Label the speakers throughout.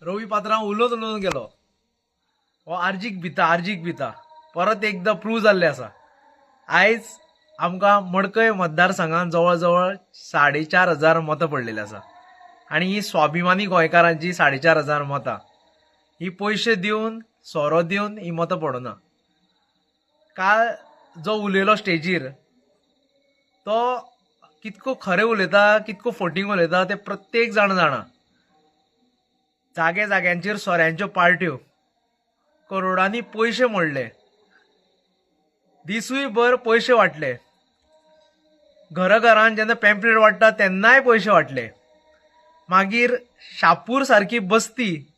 Speaker 1: रवी पात्रांव उलोवन गेलो हो आर्जीक भिता परत एकदा प्रूव्ह जाल्ले आसा। आयज आमकां मडकय मतदारसंघात जवळ जवळ 4,500 मतां पडलेली आसा आणि ही स्वाभिमानी गोंयकारांची 4,500 मतां ही पयशे दिवन सोरो दिवन ही मतां पडना। काल जो उलयलो स्टेजीर तो कितको खरें उलयता कितको फोटींग उलयता ते प्रत्येक जाण जाणा। जागे जाग्यांचेर सोऱ्यांच्यो पार्ट्यो करोडांनी पयशे मोडले, दिसूय भर पयशे वाटले, घरान जेन्ना पॅम्पलेट वाटता तेन्नाय पयशे वाटले। मागीर शापूर सारकी बस्ती,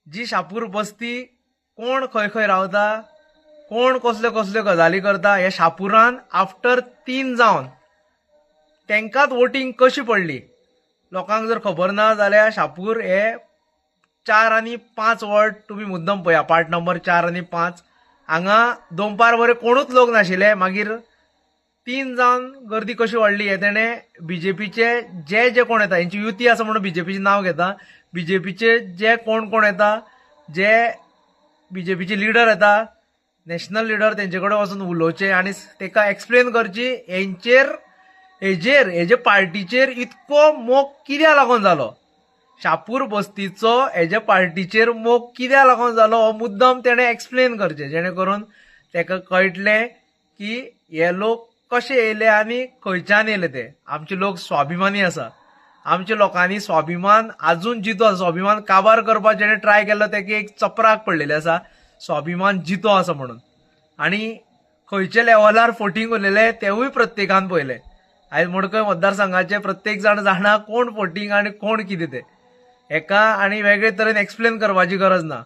Speaker 1: जी शापूर बस्ती कोण खंय खंय रावता, कोण कसल्यो कसल्यो गजाली करता, ह्या शापुरान आफ्टर 3 जावन तेंकाच वोटींग कशी पडली लोकांक जर खबर ना जाल्यार शापूर हे 4 आनी 5 वॉर्ड तुम्ही मुद्दम पळया, पार्ट नंबर 4 आनी 5 हांगा दोनपार बरे कोणूच लोक नाशिल्ले। मागीर 3 जावन गर्दी कशी वाडली हे तेणे बीजेपीचे जे जे कोण येता, हेंची युती आसा म्हणून बीजेपीचे नाव घेता, बीजेपीचे जे कोण कोण येता, जे बीजेपीचे लिडर येता, नॅशनल लिडर, तेंचे कडेन वचून उलोवचे आणि तेका एक्सप्लेन करची हेजे पार्टीचेर इतको मोग कित्याक लागून जालो, शापूर बस्तीचो हेजे पार्टीचेर मोग कित्याक लागून जालो हो मुद्दम तेणे एक्सप्लेन करचे, जेणे करून तेका कळटलें की हे लोक कशे येयले आनी खंयच्यान येयले ते। आमचे लोक स्वाभिमानी आसा, आमच्या लोकांनी स्वाभिमान आजून जितो आसा, स्वाभिमान काबार करपाक जेणे ट्राय केलो तेका एक चपराक पडलेली आसा, स्वाभिमान जितो आसा म्हणून। आणि खंयच्या लेवलार फोटींग उरलेले तेवूय प्रत्येकान पळयले। आयज मडकय मतदारसंघाचे प्रत्येक जाण जाणा कोण फोटींग आणि कोण कितें ते, एका आनी वेगळे तरेन एक्सप्लेन करपाची गरज ना।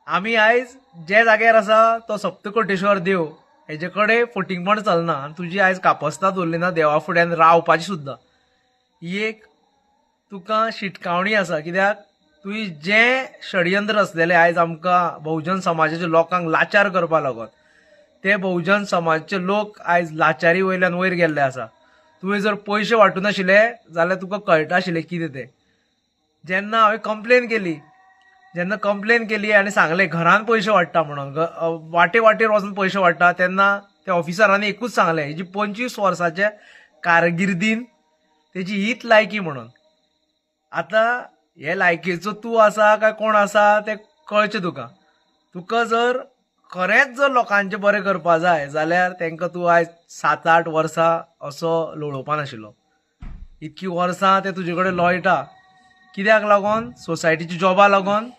Speaker 1: आमी आयज जे जाग्यार आसा तो सप्तकोटेश्वर देव हेजे कडेन फोटींगपण चलना आनी तुजी आयज कापस्ताद उरली ना देवा फुड्यान रावपाची सुद्दां, ही एक तुका शिटकावणी आसा। कित्याक तुवें जे षडयंत्र आसलेले आयज आमकां बहुजन समाजाच्या लोकांक लाचार करपा लागून, ते बहुजन समाजाचे लोक आयज लाचारी वयल्यान वयर गेल्ले आसा। तुवें जर पयशे वांटून आशिल्ले जाल्यार तुका कळटा आशिल्लें कितें तें। जेन्ना हांवें कंप्लेन केली आनी सांगलें घरान पयशे वाडटा म्हणून, वाटेर वचून पयशे वाडटा, तेन्ना त्या ऑफिसरांनी एकूच सांगलें हेजी 25 वर्साच्या कारकिर्दीन तेजी हीच लायकी म्हणून। आतां हे लायकीचो तूं आसा काय कोण आसा तें कळचें तुका जर खरेंच जर लोकांचें बरें करपा जाय जाल्यार तेंकां तूं आयज 7-8 वर्सां असो लोळोवपा नाशिल्लो। इतकी वर्सां ते तुजे कडेन लोळटा कित्याक लागून, सोसायटीच्या जॉबा लागून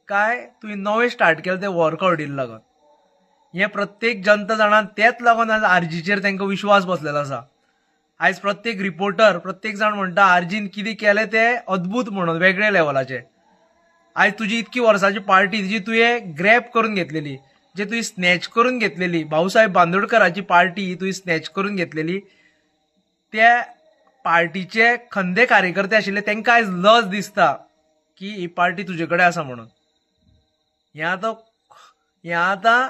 Speaker 1: काय तुवें नवें स्टार्ट केलें तें वर्कआउटीक लागून। हें प्रत्येक जनता जाणान तेच लागून आयज आरजीचेर तेंकां विश्वास बसलेलो आसा। आयज प्रत्येक रिपोर्टर प्रत्येक जाण म्हणटा आरजीन कितें केलें तें अद्भुत म्हणून वेगळे लेवलाचें। आयज तुजी इतकी वर्साची पार्टी जी तुवें ग्रॅब करून घेतलेली, जे तुवें स्नॅच करून घेतलेली, भाऊसाहेब बांदोडकराची पार्टी ही तुवें स्नॅच करून घेतलेली, त्या पार्टीचे खंदे कार्यकर्ते आशिल्ले तेंकां आयज लज दिसता की ही पार्टी तुजे कडेन आसा म्हणून। हें आतां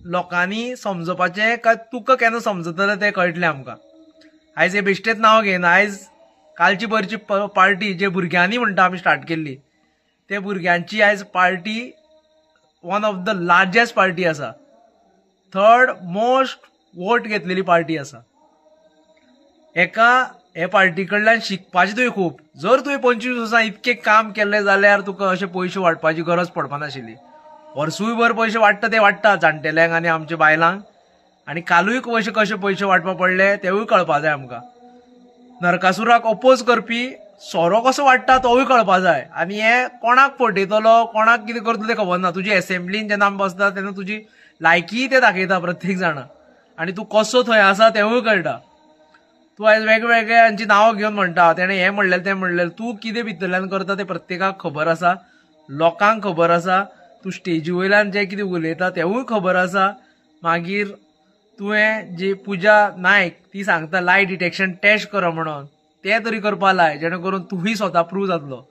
Speaker 1: लोकांनी समजपाचें काय तुका केन्ना समजतलें तें कळटलें आमकां। आयज हे बेश्टेच नांव घेयना, आयज कालची परची पार्टी जे भुरग्यांनी म्हणटा आमी स्टार्ट केल्ली, ते भुरग्यांची आयज party one of the largest party आसा, 3rd मोस्ट वोट घेतलेली पार्टी आसा। हे पार्टी कडल्यान शिकपाचें तुवें खूब। जर तुवें 25 वर्सां इतकें काम केलें जाल्यार तुका अशें पयशे वाडपाची गरज पडपा नाशिल्ली। वर्सूय भर पयशे वाडटा ते वाडटा जाणटेल्यांक आनी आमच्या बायलांक, आनी कालूय कशे पयशे वाडपा पडले तेवूय कळपा जाय आमकां। नरकासुराक अपोज करपी सोरो कसो वाडटा तोवूय कळपा जाय। आनी हे कोणाक फटयतलो कोणाक कितें करतलो तें खबर ना। तुजी एसेंब्लीन जेन्ना आमी बसता तेन्ना तुजी लायकी ते दाखयता प्रत्येक जाणा, आनी तूं कसो थंय आसा तेवूय कळटा। तूं आयज वेगवेगळ्यांची नांवां घेवन म्हणटा तेणें हें म्हणलेलें तें म्हणलेलें, तूं कितें भितरल्यान करता तें प्रत्येकाक खबर आसा, लोकांक खबर आसा। तूं स्टेजी वयल्यान जें कितें उलयता तेवूय खबर आसा। मागीर तुवें जी पुजा नायक ती सांगता लाय डिटेक्शन टेस्ट कर म्हणून, तें तरी करपा लाय जेणे करून तुही स्वता प्रूव जातलो।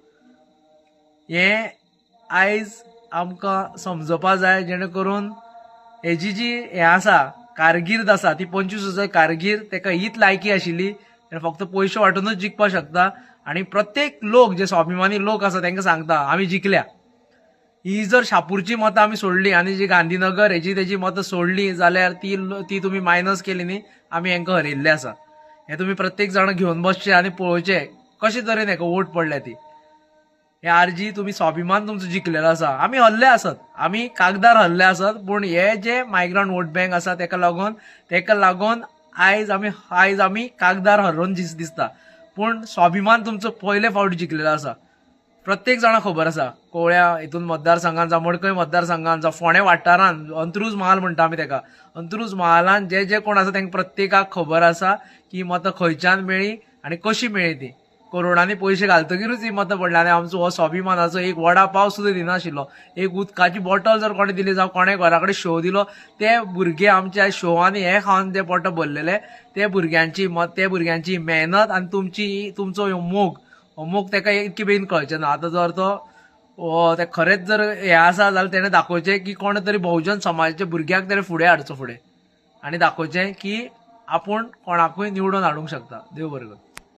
Speaker 1: हें आयज आमकां समजपा जाय, जेणे करून हेजी जी हें आसा कारगिर्द आसा ती 25 वर्सांची कारगिर्द, तेका हीच लायकी आशिल्ली, फक्त पयशे वांटूनच जिखपा शकता। आणि प्रत्येक लोक जे स्वाभिमानी लोक आसा तांकां सांगता आमी जिखल्या. ही जर शापूरची मतं आमी सोडली आनी जी गांधीनगर हेची तेजी मतं सोडली जाल्यार ती तुमी मायनस केली न्ही, आमी हांकां हरयल्ले आसा. हे तुमी प्रत्येक जाण घेवन बसचे आनी पळोवचे कशे तरेन हाका वोट पडल्या ती. हे आरजी तुमी स्वाभिमान तुमचो जिखलेलो आसा. आमी हरले आसत, आमी कागदार हरले आसत, पूण हे जे मायग्रंट वोट बँक आसा तेका लागून आयज आमी कागदार हरोवन दिसता. पूण स्वाभिमान तुमचो पयले फावट जिखलेलो आसा. प्रत्येक जाणां खबर आसा. कोवळ्या हितून मतदारसंघात जावं मडकय मतदारसंघात जावं फोंडे वाठारांत अंत्रूज महाल म्हणटा आमी तेका, अंत्रूज महालांत जे कोण आसा तांकां प्रत्येकाक खबर आसा की मतां खंयच्यान मेळ्ळी आनी कशी मेळ्ळी ती. करोडांनी पयशे घालतकीरूच ही मतां पडली. आनी आमचो हो स्वाभिमानाचो एक वडा पाव सुद्दां दिनाशिल्लो, एक उदकाची बॉटल जर कोणें दिली जावं कोणें घरा कडेन शेव दिलो, ते भुरगे आमच्या शेवांनी हे खावन ते पोटां भरलेले, ते भुरग्यांची मेहनत आनी तुमचो मोग ताका इतके बेगीन कळचे ना. आतां जर ते खरेंच जर हे आसा जाल्यार तेणें दाखोवचें की कोण तरी बहुजन समाजाच्या भुरग्याक तरी फुडें हाडचो फुडें आनी दाखोवचें की आपूण कोणाकूय निवडून हाडूंक शकता. देव बरें करूं.